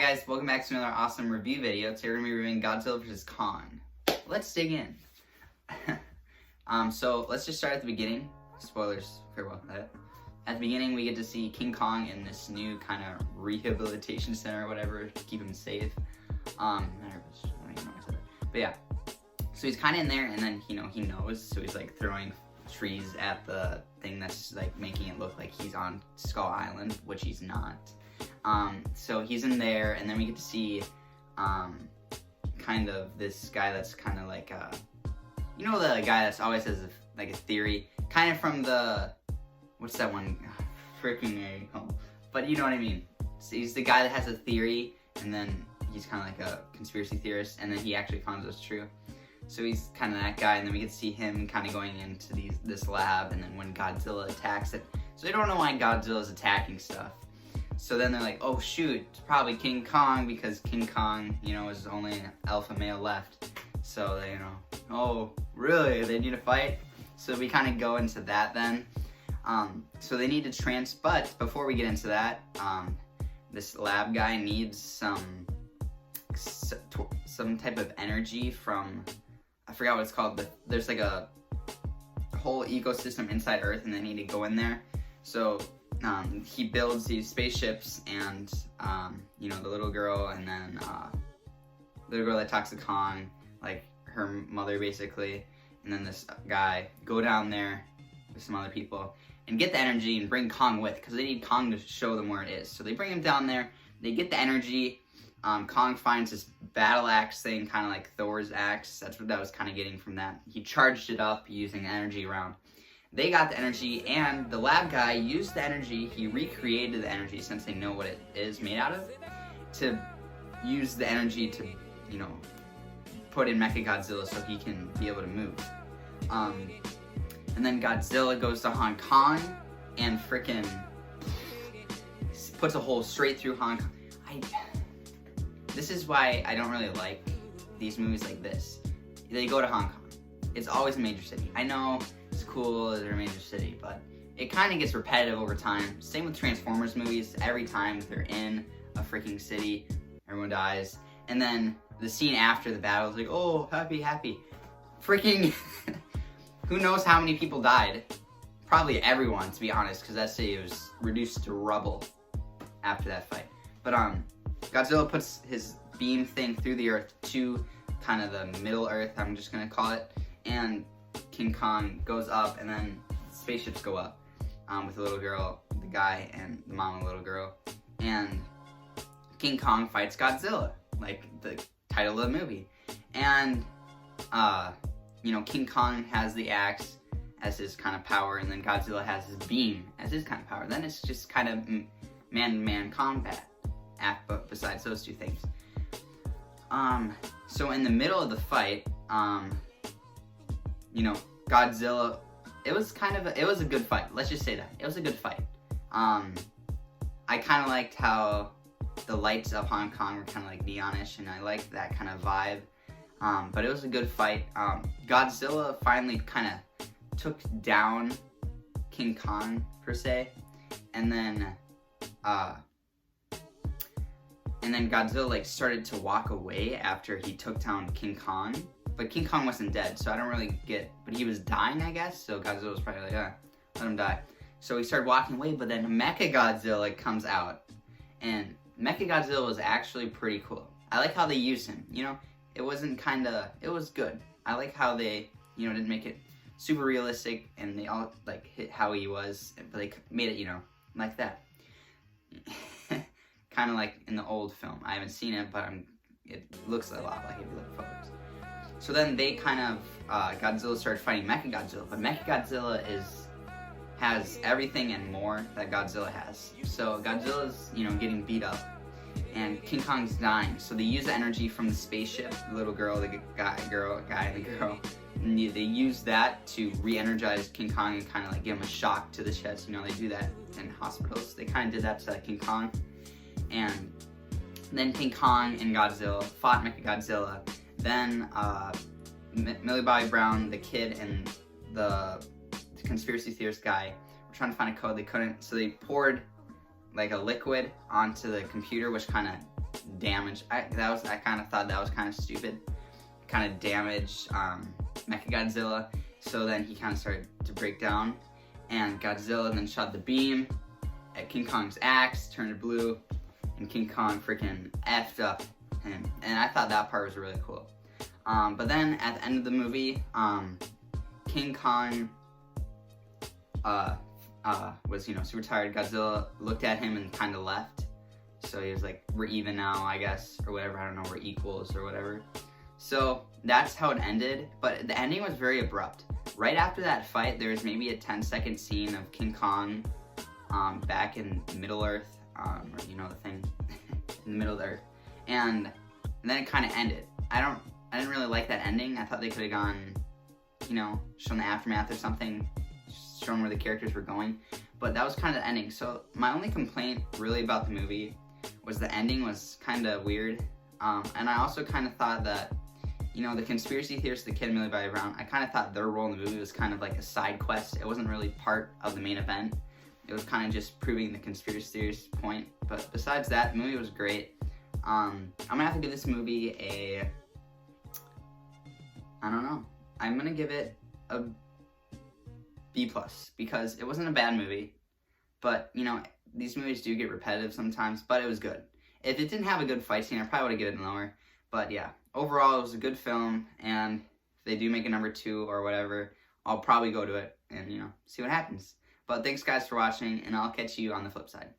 guys, welcome back to another awesome review video. Today we're going to be reviewing Godzilla vs. Kong. Let's dig in. So let's just start at the beginning. Spoilers, farewell. At the beginning we get to see King Kong in this new kind of rehabilitation center or whatever to keep him safe. I don't even know why I said that. But yeah, so he's kind of in there and then, he knows, so he's like throwing trees at the thing that's like making it look like he's on Skull Island, which he's not. So he's in there, and then we get to see, kind of this guy that's kind of like, the guy that's always has a theory, kind of from the, what's that one, freaking but you know what I mean. So he's the guy that has a theory, and then he's kind of like a conspiracy theorist, and then he actually finds it's true. So he's kind of that guy, and then we get to see him kind of going into this lab, and then when Godzilla attacks it. So they don't know why Godzilla's attacking stuff. So then they're like, oh shoot, it's probably King Kong, because King Kong, is only an alpha male left. So they, oh, really? They need to fight? So we kind of go into that then. So they need to but before we get into that, this lab guy needs some type of energy from, I forgot what it's called, but there's like a whole ecosystem inside Earth, and they need to go in there. So he builds these spaceships, and the little girl, and then the little girl that talks to Kong, like her mother basically, and then this guy go down there with some other people and get the energy and bring Kong with, because they need Kong to show them where it is. So they bring him down there, they get the energy. Kong finds this battle axe thing, kind of like Thor's axe. That's what I was kind of getting from that. He charged it up using the energy around. They got the energy, and the lab guy used the energy. He recreated the energy, since they know what it is made out of, to use the energy to, put in Mechagodzilla so he can be able to move. And then Godzilla goes to Hong Kong and frickin' puts a hole straight through Hong Kong. This is why I don't really like these movies like this. They go to Hong Kong. It's always a major city. I know it's cool, they're a major city, but it kind of gets repetitive over time. Same with Transformers movies. Every time they're in a freaking city, everyone dies. And then the scene after the battle is like, oh, happy. Freaking, who knows how many people died? Probably everyone, to be honest, because that city was reduced to rubble after that fight. But Godzilla puts his beam thing through the Earth to kind of the middle Earth, I'm just gonna call it, and King Kong goes up, and then spaceships go up with the little girl, the guy, and the mom of the little girl, and King Kong fights Godzilla, like the title of the movie. And King Kong has the axe as his kind of power, and then Godzilla has his beam as his kind of power. Then it's just kind of man-to-man combat, but besides those two things. So in the middle of the fight, Godzilla, it was a good fight. Let's just say that. It was a good fight. I kind of liked how the lights of Hong Kong were kind of like neonish, and I liked that kind of vibe. But it was a good fight. Godzilla finally kind of took down King Kong, per se, and then Godzilla started to walk away after he took down King Kong. But King Kong wasn't dead, so I don't really get, but he was dying, I guess, so Godzilla was probably like, let him die. So he started walking away, but then Mechagodzilla comes out, and Mechagodzilla was actually pretty cool. I like how they used him, it wasn't it was good. I like how they, didn't make it super realistic, and they all, hit how he was, but they made it, like that. Kind of like in the old film. I haven't seen it, but it looks a lot like if you look at photos. So then they Godzilla started fighting Mechagodzilla, but Mechagodzilla has everything and more that Godzilla has. So Godzilla's, getting beat up, and King Kong's dying. So they use the energy from the spaceship, the little girl, the guy and the girl, and they use that to re-energize King Kong and kind of give him a shock to the chest. They do that in hospitals. They kind of did that to King Kong. And then King Kong and Godzilla fought Mechagodzilla. Then Millie Bobby Brown, the kid, and the conspiracy theorist guy were trying to find a code. They couldn't, so they poured a liquid onto the computer, which kind of damaged. I kind of thought that was kind of stupid. Kind of damaged Mechagodzilla. So then he kind of started to break down, and Godzilla then shot the beam at King Kong's axe, turned it blue, and King Kong freaking effed up him. And I thought that part was really cool. But then at the end of the movie, King Kong was, super tired. Godzilla looked at him and kind of left. So he was like, we're even now, I guess, or whatever. I don't know, we're equals or whatever. So that's how it ended, but the ending was very abrupt. Right after that fight, there was maybe a 10-second scene of King Kong back in Middle Earth, or the thing in the middle of the Earth, and then it kind of ended. I didn't really like that ending. I thought they could have gone, shown the aftermath or something, shown where the characters were going, but that was kind of the ending. So my only complaint really about the movie was the ending was kind of weird, and I also kind of thought that, the conspiracy theorists, the Kid and Millie Bobby Brown, I kind of thought their role in the movie was kind of like a side quest. It wasn't really part of the main event. It was kind of just proving the conspiracy theorist point. But besides that, the movie was great. I'm gonna have to give this movie a, I don't know. I'm gonna give it a B+, because it wasn't a bad movie. But, these movies do get repetitive sometimes, but it was good. If it didn't have a good fight scene, I probably would have given it lower. But yeah, overall, it was a good film, and if they do make a number 2 or whatever, I'll probably go to it and, see what happens. But thanks, guys, for watching, and I'll catch you on the flip side.